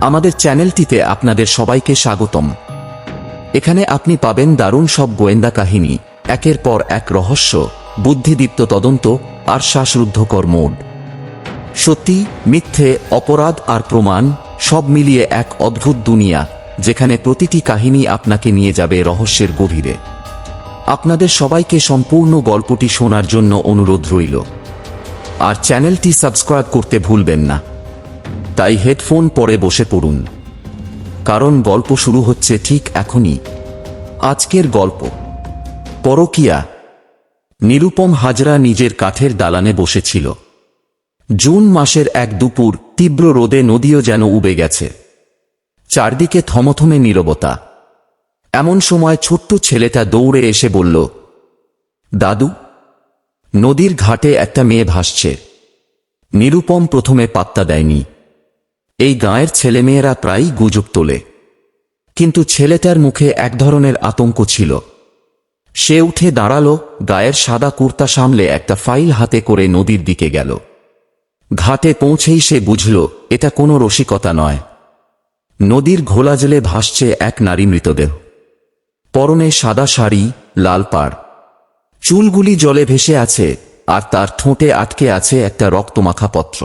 আমাদের চ্যানেলটিতে আপনাদের সবাইকে স্বাগতম। এখানে আপনি পাবেন দারুণ সব গোয়েন্দা কাহিনী, একের পর এক রহস্য, বুদ্ধিদীপ্ত তদন্ত আর শ্বাসরুদ্ধকর মোড়। সত্যি, মিথ্যে, অপরাধ আর প্রমাণ সব মিলিয়ে এক অদ্ভুত দুনিয়া, যেখানে প্রতিটি কাহিনী আপনাকে নিয়ে যাবে রহস্যের গভীরে। আপনাদের সবাইকে সম্পূর্ণ গল্পটি শোনার জন্য অনুরোধ রইল, আর চ্যানেলটি সাবস্ক্রাইব করতে ভুলবেন না। তাই হেডফোন পরে বসে পড়ুন, কারণ গল্প শুরু হচ্ছে ঠিক এখনই। আজকের গল্প পরকীয়া। নিরুপম হাজরা নিজের কাঠের দালানে বসেছিল। জুন মাসের এক দুপুর, তীব্র রোদে নদীও যেন উবে গেছে। চারদিকে থমথমে নীরবতা। এমন সময় ছোট্ট ছেলেটা দৌড়ে এসে বলল, দাদু, নদীর ঘাটে একটা মেয়ে ভাসছে। নিরুপম প্রথমে পাত্তা দেয়নি। এই গাঁয়ের ছেলেমেয়েরা প্রায়ই গুজব তোলে, কিন্তু ছেলেটার মুখে এক ধরনের আতঙ্ক ছিল। সে উঠে দাঁড়ালো, গায়ের সাদা কুর্তা সামলে একটা ফাইল হাতে করে নদীর দিকে গেল। ঘাটে পৌঁছেই সে বুঝল এটা কোনো রসিকতা নয়। নদীর ঘোলা জলে ভাসছে এক নারী মৃতদেহ। পরনে সাদা শাড়ি, লাল পাড়, চুলগুলি জলে ভেসে আছে, আর তার ঠোঁটে আটকে আছে একটা রক্তমাখা পত্র।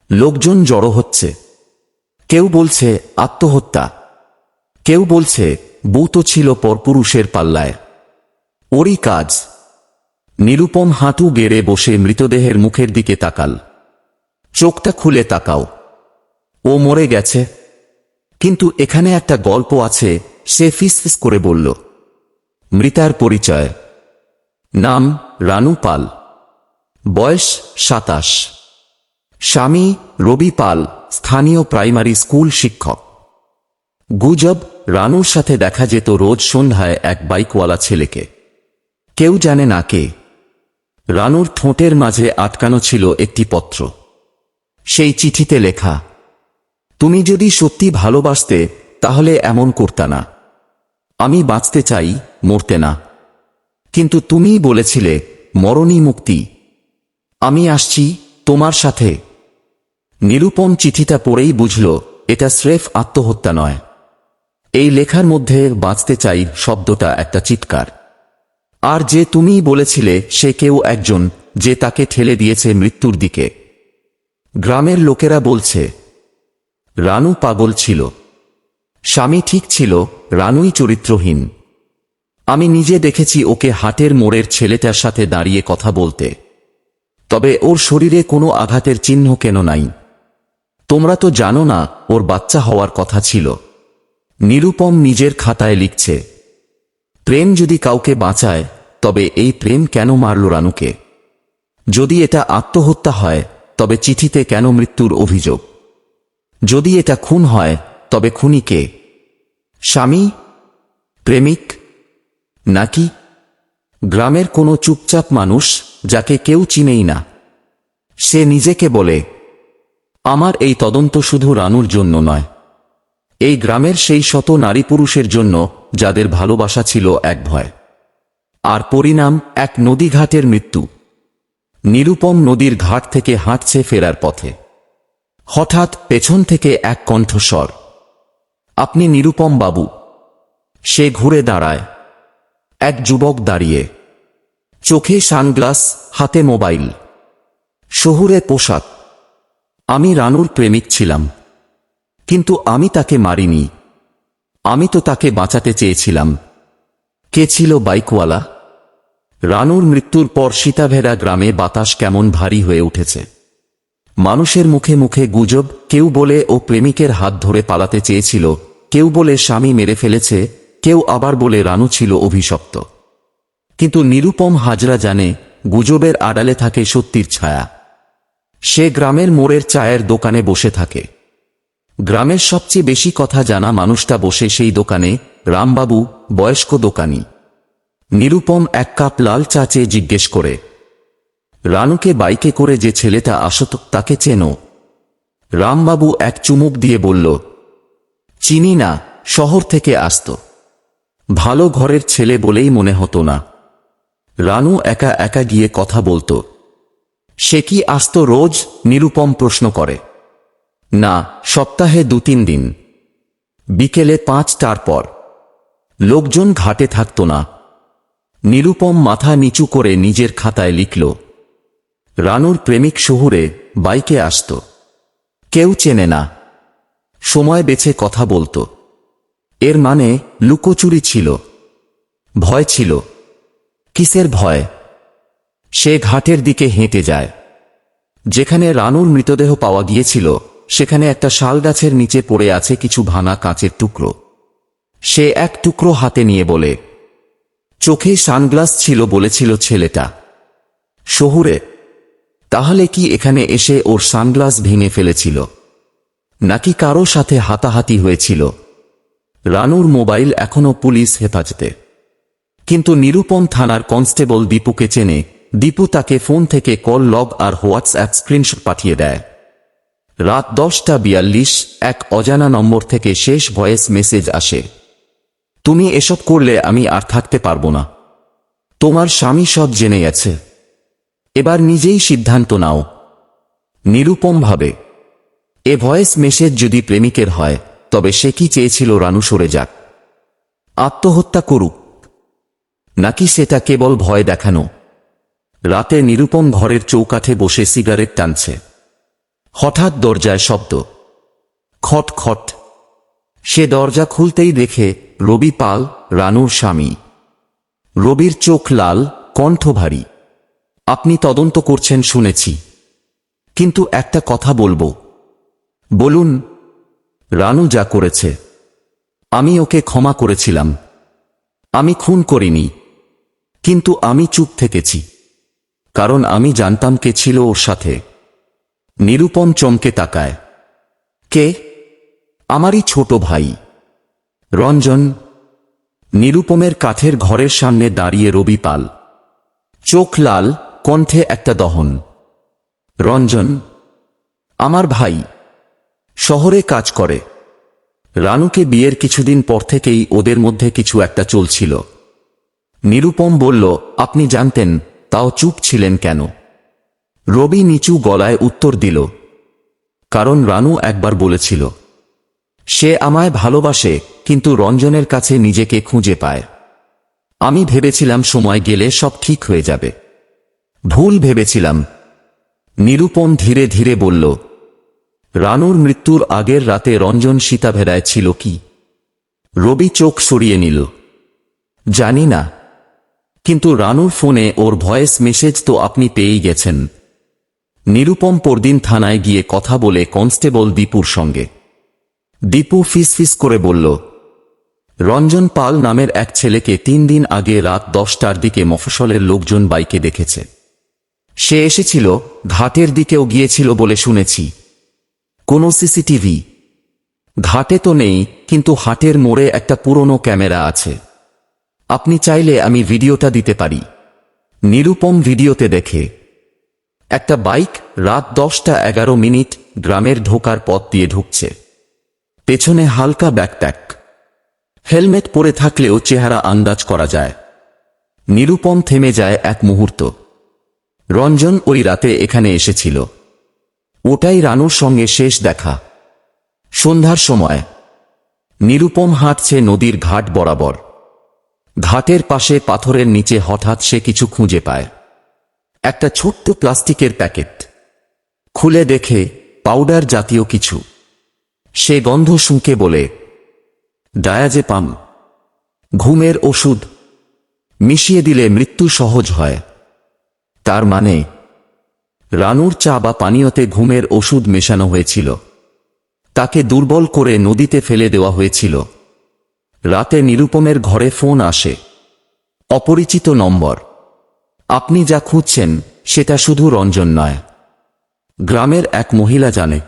লোকজন জড়ো হচ্ছে। কেউ বলছে আত্মহত্যা, কেউ বলছে বউ তো ছিল পরপুরুষের পাল্লায়, ওরই কাজ। নিরুপম হাঁটু গেড়ে বসে মৃতদেহের মুখের দিকে তাকাল। চোখটা খুলে তাকাও, ও মরে গেছে। কিন্তু এখানে একটা গল্প আছে, সে ফিসফিস করে বলল। মৃতার পরিচয়। নাম রানু পাল, বয়স 27, স্বামী রবি পাল, স্থানীয় প্রাইমারি স্কুল শিক্ষক। গুজব, রানুর সাথে দেখা যেত রোজ সন্ধ্যায় এক বাইকওয়ালা ছেলেকে। কেউ জানে না কে। রানুর ঠোঁটের মাঝে আটকানো ছিল একটি পত্র। সেই চিঠিতে লেখা, তুমি যদি সত্যি ভালোবাসতে তাহলে এমন করতা না। আমি বাঁচতে চাই, মরতে না। কিন্তু তুমিই বলেছিলে মরণই মুক্তি। আমি আসছি তোমার সাথে। নিরুপম চিঠিটা পড়েই বুঝল এটা স্রেফ আত্মহত্যা নয়। এই লেখার মধ্যে বাঁচতে চাই শব্দটা একটা চিৎকার। আর যে তুমিই বলেছিলে সে কেউ একজন, যে তাকে ঠেলে দিয়েছে মৃত্যুর দিকে। গ্রামের লোকেরা বলছে রানু পাগল ছিল, স্বামী ঠিক ছিল, রানুই চরিত্রহীন। আমি নিজে দেখেছি ওকে হাটের মোড়ের ছেলেটার সাথে দাঁড়িয়ে কথা বলতে। তবে ওর শরীরে কোনো আঘাতের চিহ্ন কেন নাই? তোমরা তো জানো না ওর বাচ্চা হওয়ার কথা ছিল। নিরুপম নিজের খাতায় লিখছে, প্রেম যদি কাউকে বাঁচায়, তবে এই প্রেম কেন মারল রানুকে? যদি এটা আত্মহত্যা হয়, তবে চিঠিতে কেন মৃত্যুর অভিযোগ? যদি এটা খুন হয়, তবে খুনি কে? স্বামী, প্রেমিক, নাকি গ্রামের কোনো চুপচাপ মানুষ যাকে কেউ চিনেই না? সে নিজেকে বলে, আমার এই তদন্ত শুধু রানুর জন্য নয়, এই গ্রামের সেই শত নারী পুরুষের জন্য যাদের ভালোবাসা ছিল এক ভয়। আর পরিণাম এক নদীঘাটের মৃত্যু। নিরুপম নদীর ঘাট থেকে হাঁটছে ফেরার পথে। হঠাৎ পেছন থেকে এক কণ্ঠস্বর, আপনি নিরুপম বাবু? সে ঘুরে দাঁড়ায়। এক যুবক দাঁড়িয়ে, চোখে সানগ্লাস, হাতে মোবাইল, শহুরে পোশাক। আমি রানুর প্রেমিক ছিলাম, কিন্তু আমি তাকে মারিনি। আমি তো তাকে বাঁচাতে চেয়েছিলাম। কে ছিল বাইকওয়ালা? রানুর মৃত্যুর পর সীতাভেড়া গ্রামে বাতাস কেমন ভারী হয়ে উঠেছে। মানুষের মুখে মুখে গুজব। কেউ বলে ও প্রেমিকের হাত ধরে পালাতে চেয়েছিল, কেউ বলে স্বামী মেরে ফেলেছে, কেউ আবার বলে রানু ছিল অভিশপ্ত। কিন্তু নিরুপম হাজরা জানে, গুজবের আড়ালে থাকে সত্যির ছায়া। সে গ্রামের মোড়ের চায়ের দোকানে বসে থাকে। গ্রামের সবচেয়ে বেশি কথা জানা মানুষটা বসে সেই দোকানে, রামবাবু, বয়স্ক দোকানি। নিরুপম এক কাপ লাল চা চেয়ে জিজ্ঞেস করে, রানুকে বাইকে করে যে ছেলেটা আসত তাকে চেনো? রামবাবু এক চুমুক দিয়ে বলল, চিনি না, শহর থেকে আসত। ভালো ঘরের ছেলে বলেই মনে হতো না। রানু একা একা গিয়ে কথা বলতো। সে কি আসত রোজ? নিরুপম প্রশ্ন করে। না, সপ্তাহে 2-3 দিন। বিকেলে 5টার পর। লোকজন ঘাটে থাকত না। নিরুপম মাথা নিচু করে নিজের খাতায় লিখল, রানুর প্রেমিক শহুরে বাইকে আসত। কেউ চেনে না। সময় বেছে কথা বলতো। এর মানে লুকোচুরি ছিল। ভয় ছিল। কিসের ভয়? সে ঘাটের দিকে হেঁটে যায়। যেখানে রানুর মৃতদেহ পাওয়া গিয়েছিল সেখানে একটা শালগাছের নিচে পড়ে আছে কিছু ভাঙা কাঁচের টুকরো। সে এক টুকরো হাতে নিয়ে বলে, চোখে সানগ্লাস ছিল বলেছিল ছেলেটা। শহুরে? তাহলে কি এখানে এসে ওর সানগ্লাস ভেঙে ফেলেছিল? নাকি কারো সাথে হাতাহাতি হয়েছিল? রানুর মোবাইল এখনো পুলিশ হেফাজতে। কিন্তু নিরুপম থানার কনস্টেবল দীপুকে চেনে। দীপু তাকে ফোন থেকে কল লগ আর হোয়াটসঅ্যাপ স্ক্রিনশট পাঠিয়ে দেয়। রাত 10:42 এক অজানা নম্বর থেকে শেষ ভয়েস মেসেজ আসে, তুমি এসব করলে আমি আর থাকতে পারবো না। তোমার স্বামী সব জেনে গেছে। এবার নিজেই সিদ্ধান্ত নাও। নিরুপম ভাবে, এ ভয়েস মেসেজ যদি প্রেমিকের হয় তবে সে কি চেয়েছিল রানু সরে যাক, আত্মহত্যা করুক, নাকি সেটা কেবল ভয় দেখানো? রাতে নিরুপম ঘরের চৌকাঠে বসে সিগারেট টানছে। হঠাৎ দরজায় শব্দ, খট খট। সে দরজা খুলতেই দেখে রবি পাল, রানুর স্বামী। রবির চোখ লাল, কণ্ঠ ভারী। আপনি তদন্ত করছেন শুনেছি, কিন্তু একটা কথা বলবো। বলুন। রানু যা করেছে আমি ওকে ক্ষমা করেছিলাম। আমি খুন করিনি, কিন্তু আমি চুপ থেকেছি কারণ আমি জানতাম কে ছিল ওর সাথে। নিরুপম চমকে তাকায়। কে? আমারই ছোট ভাই রঞ্জন। নিরুপমের কাঠের ঘরের সামনে দাঁড়িয়ে রবি পাল, চোখ লাল, কণ্ঠে একটা দহন। রঞ্জন আমার ভাই, শহরে কাজ করে। রানুকে বিয়ের কিছুদিন পর থেকেই ওদের মধ্যে কিছু একটা চলছিল। নিরুপম বলল, আপনি জানতেন, তাও চুপ ছিলেন কেন? রবি নিচু গলায় উত্তর দিল, কারণ রানু একবার বলেছিল সে আমায় ভালোবাসে, কিন্তু রঞ্জনের কাছে নিজেকে খুঁজে পায়। আমি ভেবেছিলাম সময় গেলে সব ঠিক হয়ে যাবে। ভুল ভেবেছিলাম। নিরুপম ধীরে ধীরে বলল, রানুর মৃত্যুর আগের রাতে রঞ্জন সীতাভেড়ায় ছিল কি? রবি চোখ সরিয়ে নিল। জানি না, কিন্তু রানুর ফোনে ওর ভয়েস মেসেজ তো আপনি পেয়েই গেছেন। নিরুপম পরদিন থানায় গিয়ে কথা বলে কনস্টেবল দীপুর সঙ্গে। দীপু ফিসফিস করে বলল, রঞ্জন পাল নামের এক ছেলেকে 3 দিন আগে রাত 10টার দিকে মফস্বলের লোকজন বাইকে দেখেছে। সে এসেছিল, ঘাটের দিকেও গিয়েছিল বলে শুনেছি। কোনো সিসিটিভি ঘাটে তো নেই, কিন্তু হাটের মোড়ে একটা পুরনো ক্যামেরা আছে। আপনি চাইলে আমি ভিডিওটা দিতে পারি। নিরুপম ভিডিওতে দেখে একটা বাইক রাত 10:11 গ্রামের ঢোকার পথ দিয়ে ঢুকছে। পেছনে হালকা ব্যাকপ্যাক। হেলমেট পরে থাকলেও চেহারা আন্দাজ করা যায়। নিরুপম থেমে যায় এক মুহূর্ত। রঞ্জন ওই রাতে এখানে এসেছিল। ওটাই রানুর সঙ্গে শেষ দেখা। সন্ধ্যার সময় নিরুপম হাঁটছে নদীর ঘাট বরাবর। ঘাটের পাশে পাথরের নিচে হঠাৎ সে কিছু খুঁজে পায়। একটা ছোট্ট প্লাস্টিকের প্যাকেট। খুলে দেখে পাউডার জাতীয় কিছু। সে গন্ধ শুঁকে বলে, ডায়াজেপাম, ঘুমের ওষুধ। মিশিয়ে দিলে মৃত্যু সহজ হয়। তার মানে রানুর চা বা পানীয়তে ঘুমের ওষুধ মেশানো হয়েছিল। তাকে দুর্বল করে নদীতে ফেলে দেওয়া হয়েছিল। রাতে নিরুপমের ঘরে ফোন আসে। অপরিচিত নম্বর। আপনি যা খুঁজছেন সেটা শুধু রঞ্জন নয়, গ্রামের এক মহিলা জানে,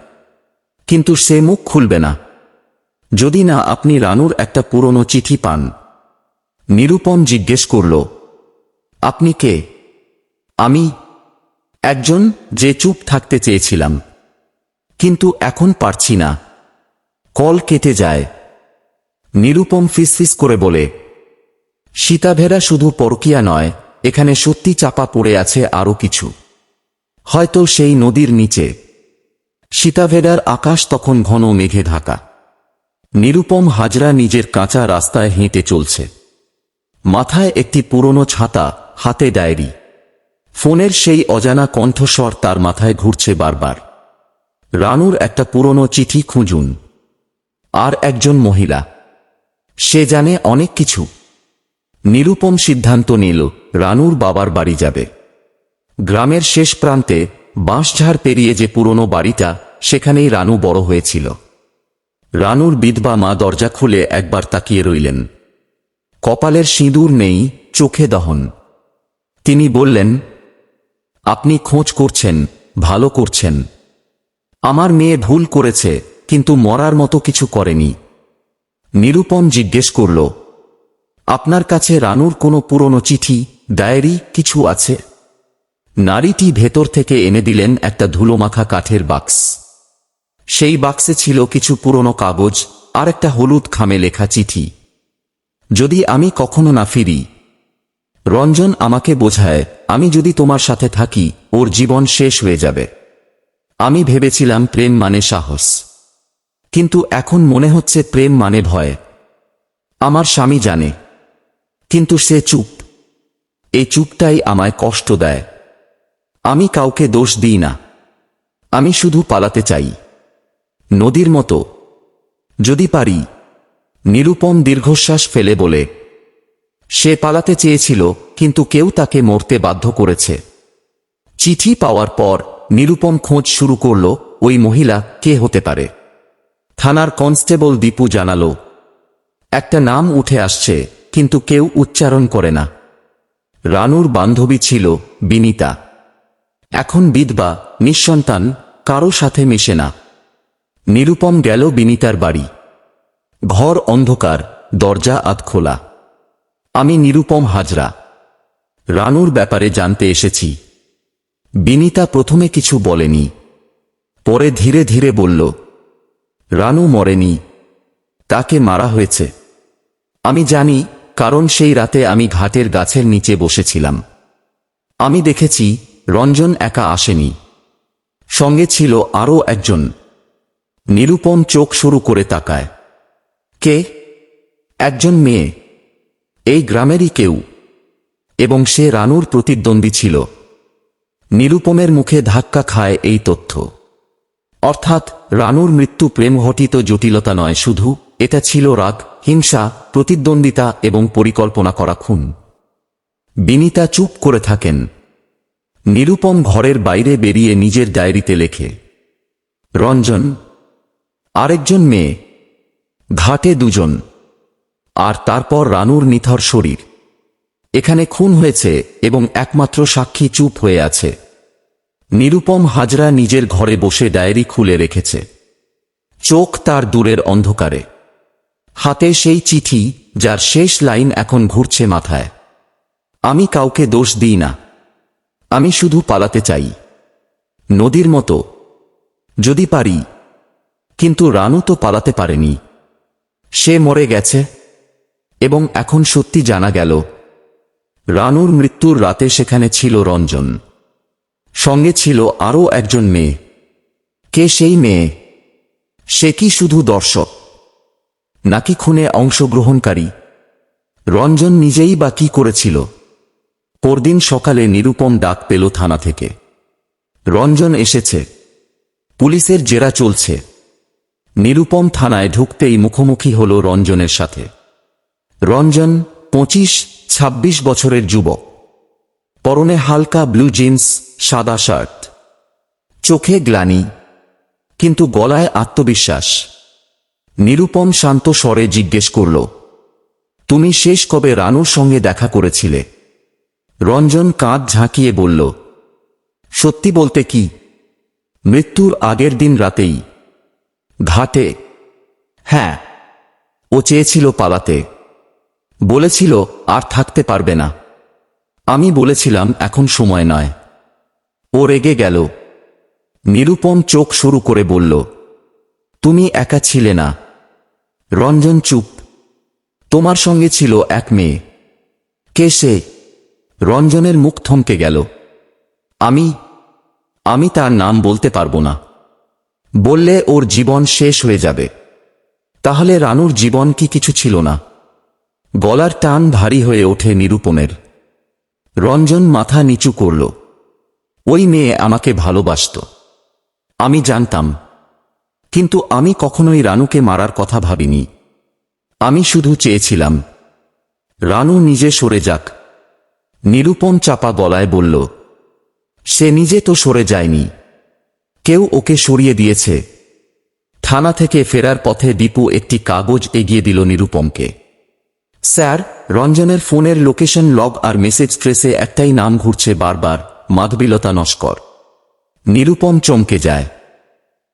কিন্তু সে মুখ খুলবে না যদি না আপনি রানুর একটা পুরনো চিঠি পান। নিরুপম জিজ্ঞেস করল, আপনি কে? আমি একজন যে চুপ থাকতে চেয়েছিলাম, কিন্তু এখন পারছি না। কল কেটে যায়। নিরুপম ফিসফিস করে বলে, সীতাভেড়া শুধু পরকীয়া নয়, এখানে সত্যি চাপা পড়ে আছে আরো কিছু। হয়তো সেই নদীর নিচে। সীতাভেড়ার আকাশ তখন ঘন মেঘে ঢাকা। নিরুপম হাজরা নিজের কাঁচা রাস্তায় হেঁটে চলছে। মাথায় একটি পুরনো ছাতা, হাতে ডায়েরি। ফোনের সেই অজানা কণ্ঠস্বর তার মাথায় ঘুরছে বারবার। রানুর একটা পুরনো চিঠি খুঁজুন। আর একজন মহিলা, সে জানে অনেক কিছু। নিরুপম সিদ্ধান্ত নিল রানুর বাবার বাড়ি যাবে। গ্রামের শেষ প্রান্তে বাঁশঝাড় পেরিয়ে যে পুরনো বাড়িটা, সেখানেই রানু বড় হয়েছিল। রানুর বিধবা মা দরজা খুলে একবার তাকিয়ে রইলেন। কপালের সিঁদুর নেই, চোখে দহন। তিনি বললেন, আপনি খোঁজ করছেন, ভালো করছেন। আমার মেয়ে ভুল করেছে, কিন্তু মরার মতো কিছু করেনি। নিরুপম জিজ্ঞেস করল, আপনার কাছে রানুর কোনো পুরনো চিঠি, ডায়েরি কিছু আছে? নারীটি ভেতর থেকে এনে দিলেন একটা ধুলোমাখা কাঠের বাক্স। সেই বাক্সে ছিল কিছু পুরনো কাগজ আর একটা হলুদ খামে লেখা চিঠি। যদি আমি কখনো না ফিরি, রঞ্জন আমাকে বোঝায়, আমি যদি তোমার সাথে থাকি ওর জীবন শেষ হয়ে যাবে। আমি ভেবেছিলাম প্রেম মানে সাহস, কিন্তু এখন মনে হচ্ছে প্রেম মানে ভয়। আমার স্বামী জানে, কিন্তু সে চুপ। এই চুপটাই আমায় কষ্ট দেয়। আমি কাউকে দোষ দিই না, আমি শুধু পালাতে চাই, নদীর মতো, যদি পারি। নিরুপম দীর্ঘশ্বাস ফেলে বলে, সে পালাতে চেয়েছিল, কিন্তু কেউ তাকে মরতে বাধ্য করেছে। চিঠি পাওয়ার পর নিরুপম খোঁজ শুরু করল, ওই মহিলা কে হতে পারে। থানার কনস্টেবল দীপু জানালো, একটা নাম উঠে আসছে, কিন্তু কেউ উচ্চারণ করে না। রানুর বান্ধবী ছিল বিনিতা। এখন বিধবা, নিঃসন্তান, কারো সাথে মিশে না। নিরুপম গেল বিনিতার বাড়ি। ঘর অন্ধকার, দরজা আধখোলা। আমি নিরুপম হাজরা, রানুর ব্যাপারে জানতে এসেছি। বিনিতা প্রথমে কিছু বলেনি, পরে ধীরে ধীরে বলল, রানু মরেনি, তাকে মারা হয়েছে। আমি জানি, কারণ সেই রাতে আমি ঘাটের গাছের নিচে বসেছিলাম। আমি দেখেছি, রঞ্জন একা আসেনি, সঙ্গে ছিল আরও একজন। নিরুপম চোখ শুরু করে তাকায়। কে? একজন মেয়ে, এই গ্রামেরই কেউ, এবং সে রানুর প্রতিদ্বন্দ্বী ছিল। নিরুপমের মুখে ধাক্কা খায় এই তথ্য। অর্থাৎ রানুর মৃত্যু প্রেমঘটিত জটিলতা নয় শুধু, এটা ছিল রাগ, হিংসা, প্রতিদ্বন্দ্বিতা এবং পরিকল্পনা করা খুন। বিনিতা চুপ করে থাকেন। নিরুপম ঘরের বাইরে বেরিয়ে নিজের ডায়েরিতে লেখে, রঞ্জন, আরেকজন মেয়ে, ঘাটে দুজন, আর তারপর রানুর নিথর শরীর। এখানে খুন হয়েছে এবং একমাত্র সাক্ষী চুপ হয়ে আছে। নিরুপম হাজরা নিজের ঘরে বসে ডায়েরি খুলে রেখেছে। চোখ তার দূরের অন্ধকারে। হাতে সেই চিঠি, যার শেষ লাইন এখন ঘুরছে মাথায়। আমি কাউকে দোষ দিই না, আমি শুধু পালাতে চাই, নদীর মতো, যদি পারি। কিন্তু রানু তো পালাতে পারেনি। সে মরে গেছে, এবং এখন সত্যি জানা গেল, রানুর মৃত্যুর রাতে সেখানে ছিল রঞ্জন। সঙ্গে ছিল আরও একজন মেয়ে। কে সেই মেয়ে? সে কি শুধু দর্শক, নাকি খুনে অংশগ্রহণকারী? রঞ্জন নিজেই বা কি করেছিল? পরদিন সকালে নিরুপম ডাক পেল থানা থেকে। রঞ্জন এসেছে, পুলিশের জেরা চলছে। নিরুপম থানায় ঢুকতেই মুখোমুখি হল রঞ্জনের সাথে। রঞ্জন 25-26 বছরের যুবক। পরনে হালকা ব্লু জিন্স, সাদা শার্ট। চোখে গ্লানি, কিন্তু গলায় আত্মবিশ্বাস। নিরুপম শান্ত স্বরে জিজ্ঞেস করল, তুমি শেষ কবে রানুর সঙ্গে দেখা করেছিলে? রঞ্জন কাঁধ ঝাঁকিয়ে বলল, সত্যি বলতে কি, মৃত্যুর আগের দিন রাতেই, ঘাটে। হ্যাঁ, ও চেয়েছিল পালাতে, বলেছিল আর থাকতে পারবে না। আমি বলেছিলাম এখন সময় নয়। ও রেগে গেল। নিরুপম চোখ শুরু করে বলল, তুমি একা ছিলে না। রঞ্জন চুপ। তোমার সঙ্গে ছিল এক মেয়ে। কে সে? রঞ্জনের মুখ থমকে গেল। আমি তার নাম বলতে পারবো না। বললে ওর জীবন শেষ হয়ে যাবে। তাহলে রানুর জীবন কি কিছু ছিল না? গলার টান ভারী হয়ে ওঠে নিরুপমের। রঞ্জন মাথা নিচু করল। ওই মেয়ে আমাকে ভালোবাসত, আমি জানতাম, কিন্তু আমি কখনোই রানুকে মারার কথা ভাবিনি। আমি শুধু চেয়েছিলাম রানু নিজে সরে যাক। নিরুপম চাপা গলায় বলল, সে নিজে তো সরে যায়নি, কেউ ওকে সরিয়ে দিয়েছে। থানা থেকে ফেরার পথে দীপু একটি কাগজ এগিয়ে দিল নিরুপমকে। স্যার, রঞ্জনের ফোনের লোকেশন লগ আর মেসেজ ট্রেসে একটাই নাম ঘুরছে বারবার, মাধবীলতা নস্কর। নিরুপম চমকে যায়।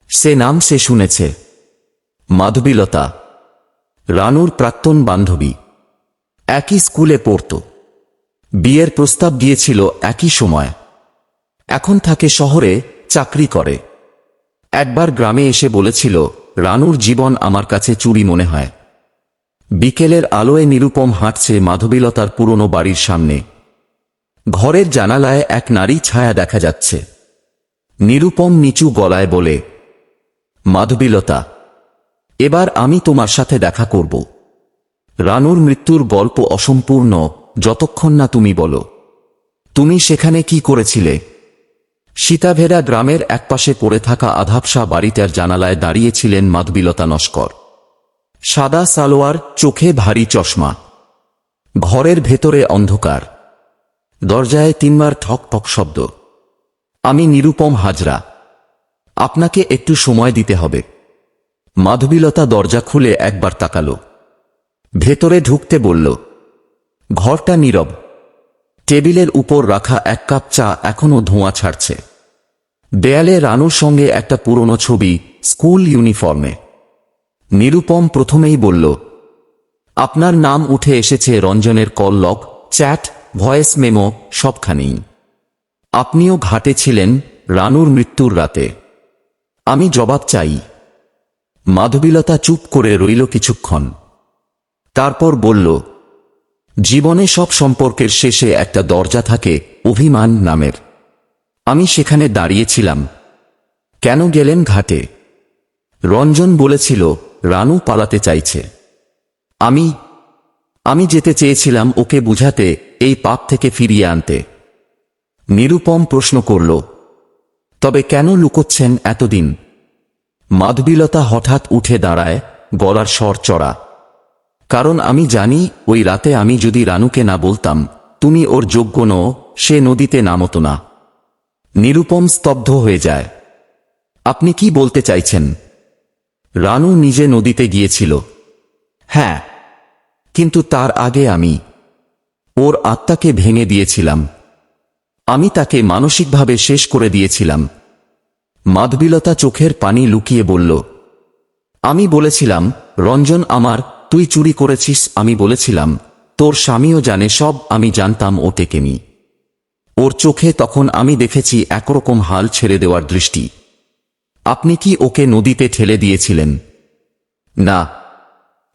সে নাম সে শুনেছে। মাধবীলতা, রানুর প্রাক্তন বান্ধবী, একই স্কুলে পড়ত, বিয়ের প্রস্তাব দিয়েছিল একই সময়। এখন থাকে শহরে, চাকরি করে। একবার গ্রামে এসে বলেছিল, রানুর জীবন আমার কাছে চুরি মনে হয়। বিকেলের আলোয় নিরুপম হাঁটছে মাধবীলতার পুরনো বাড়ির সামনে। ঘরের জানালায় এক নারী ছায়া দেখা যাচ্ছে। নিরুপম নিচু গলায় বলে, মাধবীলতা, এবার আমি তোমার সাথে দেখা করব। রানুর মৃত্যুর গল্প অসম্পূর্ণ যতক্ষণ না তুমি বলো, তুমি সেখানে কি করেছিলে? সীতাভেরা গ্রামের একপাশে পড়ে থাকা আধাবসা বাড়িটার জানালায় দাঁড়িয়েছিলেন মাধবীলতা নস্কর। সাদা সালোয়ার, চোখে ভারী চশমা। ঘরের ভেতরে অন্ধকার। দরজায় 3 বার ঠক ঠক শব্দ। আমি নিরুপম হাজরা, আপনাকে একটু সময় দিতে হবে। মাধবীলতা দরজা খুলে একবার তাকালো, ভেতরে ঢুকতে বলল। ঘরটা নীরব। টেবিলের উপর রাখা 1 কাপ চা এখনো ধোঁয়া ছাড়ছে। দেয়ালে রানুর সঙ্গে একটা পুরনো ছবি, স্কুল ইউনিফর্মে। নিরুপম প্রথমেই বলল, আপনার নাম উঠে এসেছে রঞ্জনের call log, chat, voice memo, সবখানেই। আপনিও ঘাটে ছিলেন রানুর মৃত্যুর রাতে। আমি জবাব চাই। মাধবীলতা চুপ করে রইল কিছুক্ষণ। তারপর বলল, জীবনে সব সম্পর্কের শেষে একটা দরজা থাকে, অভিমান নামের। আমি সেখানে দাঁড়িয়েছিলাম। কেন গেলেন ঘাটে? রঞ্জন বলেছিল রানু পালাতে চাইছে। আমি যেতে চেয়েছিলাম ওকে বুঝাতে, এই পাপ থেকে ফিরিয়ে আনতে। নিরুপম প্রশ্ন করল, তবে কেন লুকোচ্ছেন এতদিন? মাধবীলতা হঠাৎ উঠে দাঁড়ায়, গলার স্বর চড়া। কারণ আমি জানি ওই রাতে আমি যদি রানুকে না বলতাম তুমি ওর যোগ্য নও, সে নদীতে নামত না। নিরুপম স্তব্ধ হয়ে যায়। আপনি কি বলতে চাইছেন? রানু নিজে নদীতে গিয়েছিল। হ্যাঁ, কিন্তু তার আগে আমি ওর আত্মাকে ভেঙে দিয়েছিলাম। আমি তাকে মানসিকভাবে শেষ করে দিয়েছিলাম। মাধবীলতা চোখের পানি লুকিয়ে বলল, আমি বলেছিলাম রঞ্জন আমার, তুই চুরি করেছিস। আমি বলেছিলাম তোর স্বামীও জানে সব। আমি জানতাম ও টেকেনি। ওর চোখে তখন আমি দেখেছি একরকম হাল ছেড়ে দেওয়ার দৃষ্টি। আপনি কি ওকে নদীতে ঠেলে দিয়েছিলেন? না,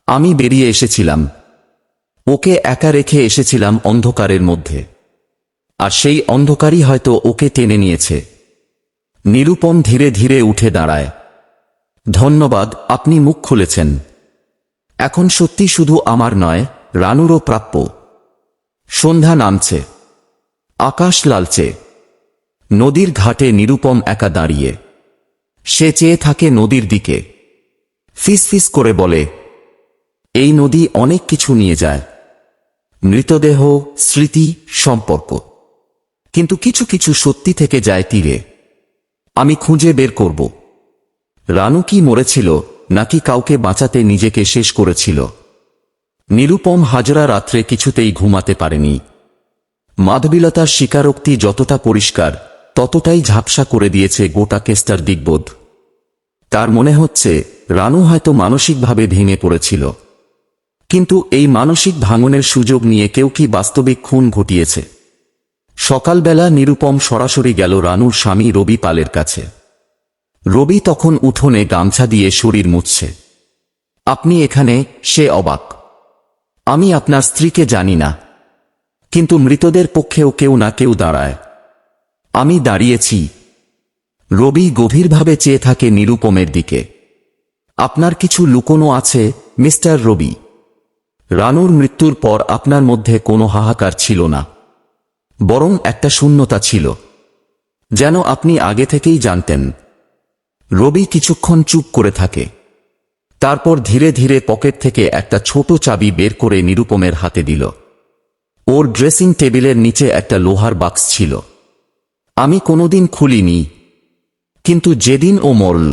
আমি বেরিয়ে এসেছিলাম। ওকে একা রেখে এসেছিলাম অন্ধকারের মধ্যে। আর সেই অন্ধকারই হয়তো ওকে টেনে নিয়েছে। নিরুপম ধীরে ধীরে উঠে দাঁড়ায়। ধন্যবাদ, আপনি মুখ খুলেছেন। এখন সত্যি শুধু আমার নয়, রানুরও প্রাপ্য। সন্ধ্যা নামছে, আকাশ লালচে। নদীর ঘাটে নিরুপম একা দাঁড়িয়ে। সে চেয়ে থাকে নদীর দিকে। ফিসফিস করে বলে, এই নদী অনেক কিছু নিয়ে যায়, মৃতদেহ, স্মৃতি, সম্পর্ক। কিন্তু কিছু কিছু সত্যি থেকে যায় তীরে। আমি খুঁজে বের করব, রানু কি মরেছিল নাকি কাউকে বাঁচাতে নিজেকে শেষ করেছিল। নিরুপম হাজরা রাত্রে কিছুতেই ঘুমাতে পারেনি। মাধবীলতার স্বীকারোক্তি যতটা পরিষ্কার, ততটাই ঝাপসা করে দিয়েছে গোটা কেসটার দিগ্বোধ। তার মনে হচ্ছে রানু হয়তো মানসিকভাবে ভেঙে পড়েছিল, কিন্তু এই মানসিক ভাঙনের সুযোগ নিয়ে কেউ কি বাস্তবিক খুন ঘটিয়েছে। সকালবেলা নিরুপম সরাসরি গেল রানুর স্বামী রবি পালের কাছে। রবি তখন উঠোনে গামছা দিয়ে শরীর মুছছে। আপনি এখানে? সে অবাক। আমি আপনার স্ত্রীকে জানি না, কিন্তু মৃতদের পক্ষেও কেউ না কেউ দাঁড়ায়। আমি দাঁড়িয়েছি। রবি গভীরভাবে চেয়ে থাকে নিরুপমের দিকে। আপনার কিছু লুকোনো আছে মিস্টার রবি। রানুর মৃত্যুর পর আপনার মধ্যে কোনো হাহাকার ছিল না, বরং একটা শূন্যতা ছিল, যেন আপনি আগে থেকেই জানতেন। রবি কিছুক্ষণ চুপ করে থাকে, তারপর ধীরে ধীরে পকেট থেকে একটা ছোট চাবি বের করে নিরুপমের হাতে দিল। ওর ড্রেসিং টেবিলের নিচে একটা লোহার বাক্স ছিল। আমি কোনোদিন খুলিনি, কিন্তু যেদিন ও মরল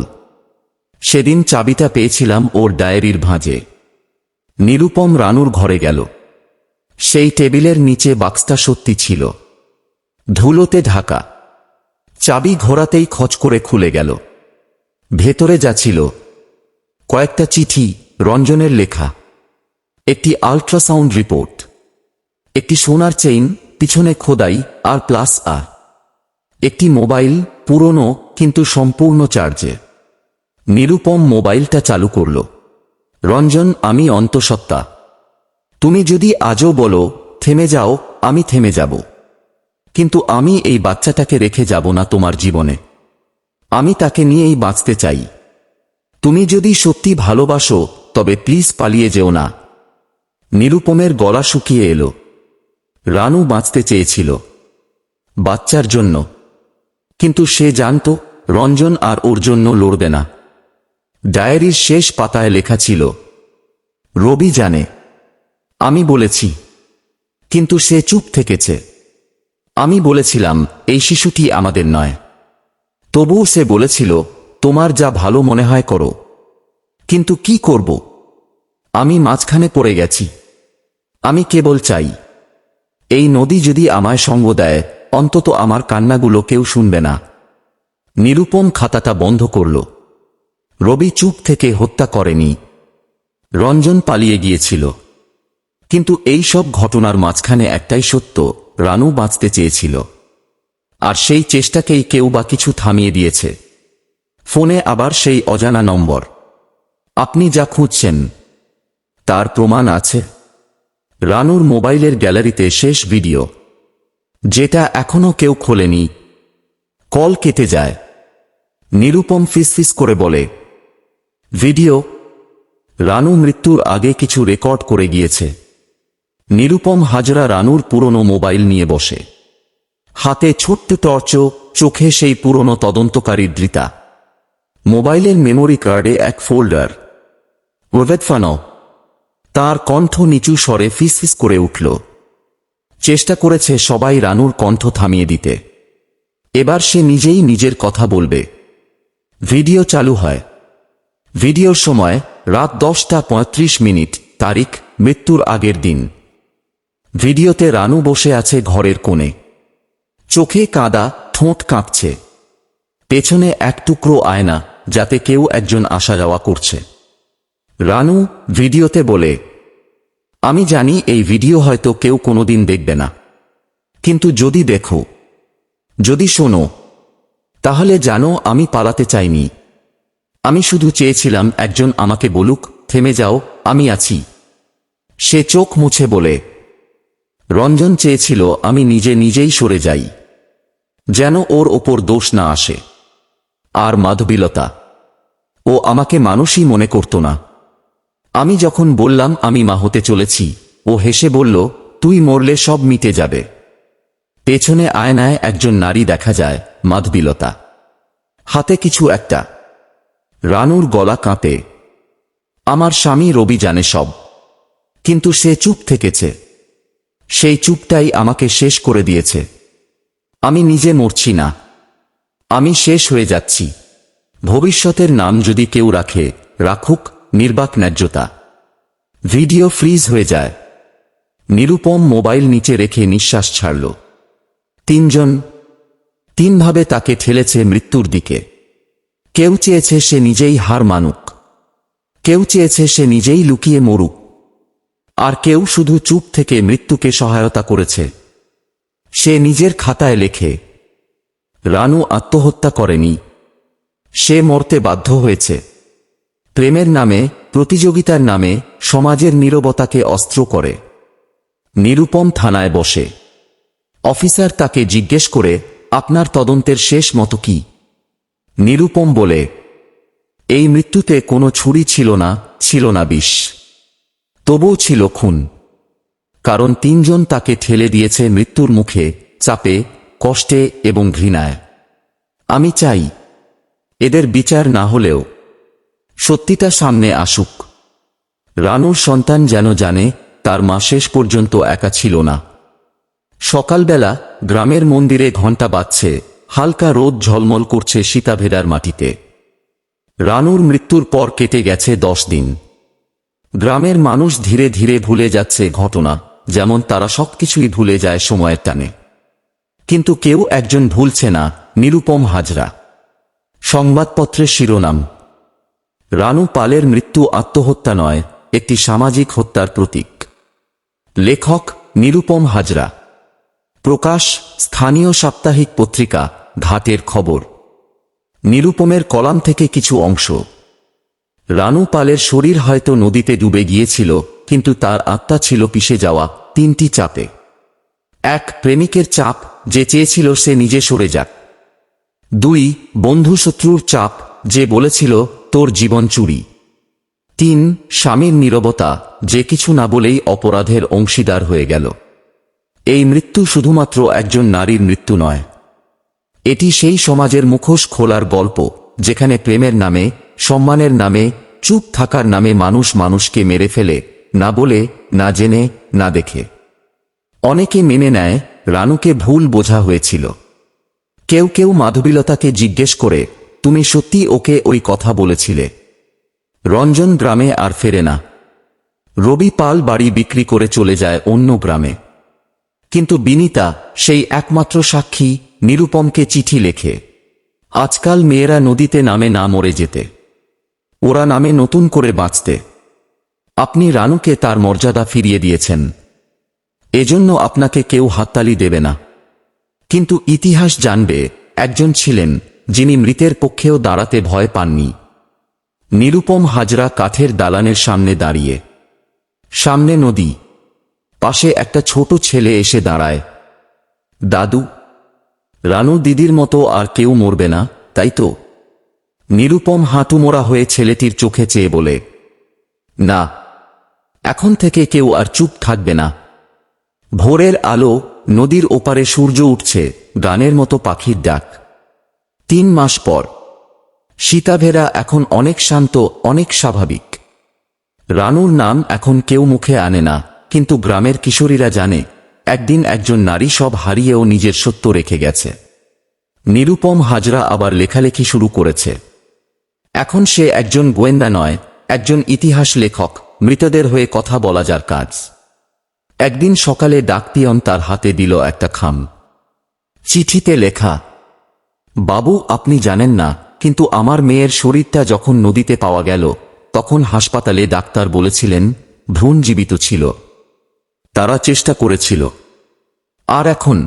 সেদিন চাবিটা পেয়েছিলাম ওর ডায়েরির ভাঁজে। নিরুপম রানুর ঘরে গেল। সেই টেবিলের নিচে বাক্সটা সত্যি ছিল, ধুলোতে ঢাকা। চাবি ঘোরাতেই খচ করে খুলে গেল। ভেতরে যা ছিল, কয়েকটা চিঠি, রঞ্জনের লেখা, একটি আল্ট্রাসাউন্ড রিপোর্ট, একটি সোনার চেইন পিছনে খোদাই আর প্লাস আর, একটি মোবাইল, পুরনো কিন্তু সম্পূর্ণ চার্জে। নিরুপম মোবাইলটা চালু করল। রঞ্জন, আমি অন্তঃসত্ত্বা। তুমি যদি আজও বলো থেমে যাও, আমি থেমে যাব, কিন্তু আমি এই বাচ্চাটাকে রেখে যাব না তোমার জীবনে। আমি তাকে নিয়েই বাঁচতে চাই। তুমি যদি সত্যি ভালোবাসো তবে প্লিজ পালিয়ে যেও না। নিরুপমের গলা শুকিয়ে এলো। রানু বাঁচতে চেয়েছিল বাচ্চার জন্য, কিন্তু সে জানত রঞ্জন আর ওর জন্য লড়বে না। ডায়েরির শেষ পাতায় লেখা ছিল, রবি জানে আমি বলেছি, কিন্তু সে চুপ থেকেছে। আমি বলেছিলাম এই শিশুটি আমাদের নয়, তবুও সে বলেছিল তোমার যা ভালো মনে হয় করো। কিন্তু কি করব? আমি মাঝখানে পড়ে গেছি। আমি কেবল চাই এই নদী যদি আমায় সঙ্গ দেয়, অন্তত আমার কান্নাগুলো কেউ শুনবে না। নিরুপম খাতাটা বন্ধ করল। রবি চুপ থেকে হত্যা করেনি, রঞ্জন পালিয়ে গিয়েছিল। কিন্তু এই সব ঘটনার মাঝখানে একটাই সত্য, রানু বাঁচতে চেয়েছিল, আর সেই চেষ্টাকেই কেউ বা কিছু থামিয়ে দিয়েছে। ফোনে আবার সেই অজানা নম্বর। আপনি যা খুঁজছেন তার প্রমাণ আছে। রানুর মোবাইলের গ্যালারিতে শেষ ভিডিও, যেটা এখনো কেউ খোলেনি। কল কেটে যায়। নিরুপম ফিসফিস করে বলে, ভিডিও? রানু মৃত্যুর আগে কিছু রেকর্ড করে গিয়েছে। নিরুপম হাজরা রানুর পুরনো মোবাইল নিয়ে বসে, হাতে ছোট্ট টর্চ, চোখে সেই পুরনো তদন্তকারীর দৃতা। মোবাইলের মেমোরি কার্ডে এক ফোল্ডার। ওয়েটফানো। তার কণ্ঠ নিচু স্বরে ফিসফিস করে উঠল। চেষ্টা করেছে সবাই রানুর কণ্ঠ থামিয়ে দিতে। এবার সে নিজেই নিজের কথা বলবে। ভিডিও চালু হয়। ভিডিওর সময় রাত 10:35, তারিখ মৃত্যুর আগের দিন। ভিডিওতে রানু বসে আছে ঘরের কোণে, চোখে কাঁদা, ঠোঁট কাঁপছে। পেছনে এক টুকরো আয়না, যাতে কেউ একজন আসা যাওয়া করছে। রানু ভিডিওতে বলে, আমি জানি এই ভিডিও হয়তো কেউ কোনোদিন দেখবে না, কিন্তু যদি দেখো, যদি শোনো, তাহলে জানো আমি পালাতে চাইনি। আমি শুধু চেয়েছিলাম একজন আমাকে বলুক, থেমে যাও, আমি আছি। সে চোখ মুছে বলে, রঞ্জন চেয়েছিল আমি নিজে নিজেই সরে যাই, যেন ওর ওপর দোষ না আসে। আর মাধবীলতা, ও আমাকে মানুষই মনে করত না। আমি যখন বললাম আমি মা হতে চলেছি, ও হেসে বলল, তুই মরলে সব মিটে যাবে। পেছনে আয়নায় একজন নারী দেখা যায়, মাধবীলতা। হাতে কিছু একটা। রানুর গলা কাঁপে। আমার স্বামী রবি জানে সব, কিন্তু সে চুপ থেকেছে। সেই চুপটাই আমাকে শেষ করে দিয়েছে। আমি নিজে মরছি না, আমি শেষ হয়ে যাচ্ছি। ভবিষ্যতের নাম যদি কেউ রাখে, রাখুক নির্বাক ন্যায্যতা। ভিডিও ফ্রিজ হয়ে যায়। নিরুপম মোবাইল নিচে রেখে নিঃশ্বাস ছাড়ল। তিনজন তিনভাবে তাকে ঠেলেছে মৃত্যুর দিকে। কেউ চেয়েছে সে নিজেই হার মানুক, কেউ চেয়েছে সে নিজেই লুকিয়ে মরুক, আর কেউ শুধু চুপ থেকে মৃত্যুকে সহায়তা করেছে। সে নিজের খাতায় লেখে, রানু আত্মহত্যা করেনি, সে মরতে বাধ্য হয়েছে। প্রেমের নামে, প্রতিযোগিতার নামে সমাজের নীরবতাকে অস্ত্র করে। নিরুপম থানায় বসে। অফিসার তাকে জিজ্ঞেস করে, আপনার তদন্তের শেষ মতো কি? নিরুপম বলে, এই মৃত্যুতে কোনো ছুরি ছিল না, ছিল না বিষ, তবুও ছিল খুন। কারণ তিনজন তাকে ঠেলে দিয়েছে মৃত্যুর মুখে, চাপে, কষ্টে এবং ঘৃণায়। আমি চাই এদের বিচার না হলেও সত্যিটা সামনে আসুক। রানুর সন্তান যেন জানে তার মা শেষ পর্যন্ত একা ছিল না। সকালবেলা গ্রামের মন্দিরে ঘণ্টা বাজছে, হালকা রোদ ঝলমল করছে সীতাভেড়ার মাটিতে। রানুর মৃত্যুর পর কেটে গেছে 10 দিন। গ্রামের মানুষ ধীরে ধীরে ভুলে যাচ্ছে ঘটনা, যেমন তারা সবকিছুই ভুলে যায় সময়ের টানে। কিন্তু কেউ একজন ভুলছে না, নিরুপম হাজরা। সংবাদপত্রের শিরোনাম, রানু পালের মৃত্যু আত্মহত্যা নয়, একটি সামাজিক হত্যার প্রতীক। লেখক নিরুপম হাজরা। প্রকাশ স্থানীয় সাপ্তাহিক পত্রিকা ঘাটের খবর। নিরুপমের কলাম থেকে কিছু অংশ। রানু পালের শরীর হয়তো নদীতে ডুবে গিয়েছিল, কিন্তু তার আত্মা ছিল পিষে যাওয়া 3টি চাপে। 1. প্রেমিকের চাপ, যে চেয়েছিল সে নিজে সরে যাক। 2. বন্ধু শত্রুর চাপ, যে বলেছিল তোর জীবন চুরি। 3. স্বামীর নীরবতা, যে কিছু না বলেই অপরাধের অংশীদার হয়ে গেল। এই মৃত্যু শুধুমাত্র একজন নারীর মৃত্যু নয়, এটি সেই সমাজের মুখোশ খোলার গল্প, যেখানে প্রেমের নামে, সম্মানের নামে, চুপ থাকার নামে মানুষ মানুষকে মেরে ফেলে, না বলে, না জেনে, না দেখে। অনেকে মেনে নেয় রানুকে ভুল বোঝা হয়েছিল। কেউ কেউ মাধবীলতাকে জিজ্ঞেস করে, তুমি সত্যি ওকে ওই কথা বলেছিলে? রঞ্জন গ্রামে আর ফেরে না। রবি পাল বাড়ি বিক্রি করে চলে যায় অন্য গ্রামে। কিন্তু বিনীতা, সেই একমাত্র সাক্ষী, নিরুপমকে চিঠি লেখে। আজকাল মেয়েরা নদীতে নামে না মরে যেতে, ওরা নামে নতুন করে বাঁচতে। আপনি রানুকে তার মর্যাদা ফিরিয়ে দিয়েছেন, এজন্য আপনাকে কেউ হাততালি দেবে না। কিন্তু ইতিহাস জানবে, একজন ছিলেন যিনি মৃতের পক্ষেও দাঁড়াতে ভয় পাননি। নিরুপম হাজরা কাঠের দালানের সামনে দাঁড়িয়ে। সামনে নদী, পাশে একটা ছোট ছেলে এসে দাঁড়ায়। দাদু, রানু দিদির মতো আর কেউ মরবে না, তাই তো? নিরুপম হাঁটুমোড়া হয়ে ছেলেটির চোখে চেয়ে বলে, না, এখন থেকে কেউ আর চুপ থাকবে না। ভোরের আলো, নদীর ওপারে সূর্য উঠছে, গানের মতো পাখির ডাক। 3 মাস পর সীতাভেড়া এখন অনেক শান্ত, অনেক স্বাভাবিক। রানুর নাম এখন কেউ মুখে আনে না, কিন্তু গ্রামের কিশোরীরা জানে, একদিন একজন নারী সব হারিয়েও নিজের সত্য রেখে গেছে। নিরুপম হাজরা আবার লেখালেখি শুরু করেছে। এখন সে একজন গোয়েন্দা নয়, একজন ইতিহাস লেখক, মৃতদের হয়ে কথা বলা যার কাজ। একদিন সকালে ডাকপিয়ন তার হাতে দিল একটা খাম। চিঠিতে লেখা, বাবু, আপনি জানেন না, কিন্তু আমার মেয়ের শরীরটা যখন নদীতে পাওয়া গেল, তখন হাসপাতালে ডাক্তার বলেছিলেন ভ্রূণ জীবিত ছিল। তারা চেষ্টা করেছিল। আর এখন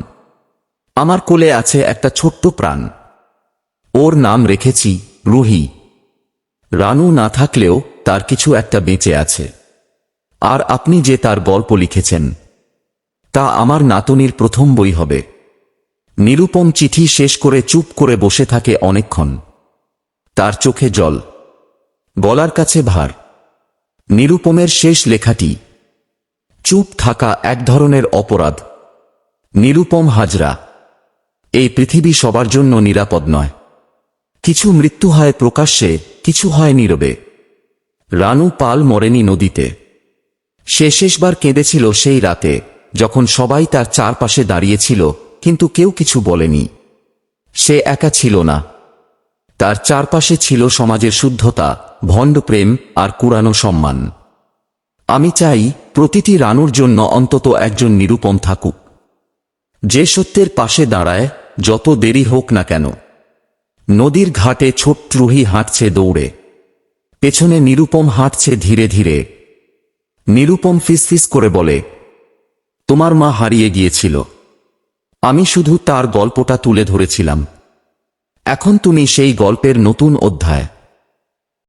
আমার কোলে আছে একটা ছোট্ট প্রাণ। ওর নাম রেখেছি রুহি। রানু না থাকলেও তার কিছু একটা বেঁচে আছে। আর আপনি যে তার গল্প লিখেছেন, তা আমার নাতনির প্রথম বই হবে। নিরুপম চিঠি শেষ করে চুপ করে বসে থাকে অনেকক্ষণ। তার চোখে জল, গলার কাছে ভার। নিরুপমের শেষ লেখাটি, চুপ থাকা এক ধরনের অপরাধ। নিরুপম হাজরা। এই পৃথিবী সবার জন্য নিরাপদ নয়। কিছু মৃত্যু হয় প্রকাশ্যে, কিছু হয় নীরবে। রানু পাল মরেনি নদীতে। সে শেষবার কেঁদেছিল সেই রাতে, যখন সবাই তার চারপাশে দাঁড়িয়েছিল, কিন্তু কেউ কিছু বলেনি। সে একা ছিল না, তার চারপাশে ছিল সমাজের শুদ্ধতা, ভণ্ড প্রেম আর কুরানো সম্মান। আমি চাই প্রতিটি রানুর জন্য অন্তত একজন নিরুপম থাকুক, যে সত্যের পাশে দাঁড়ায়, যত দেরি হোক না কেন। নদীর ঘাটে ছোট্ট রুহি হাঁটছে দৌড়ে, পেছনে নিরুপম হাঁটছে ধীরে ধীরে। নিরুপম ফিসফিস করে বলে, তোমার মা হারিয়ে গিয়েছিল, আমি শুধু তার গল্পটা তুলে ধরেছিলাম। এখন তুমি সেই গল্পের নতুন অধ্যায়।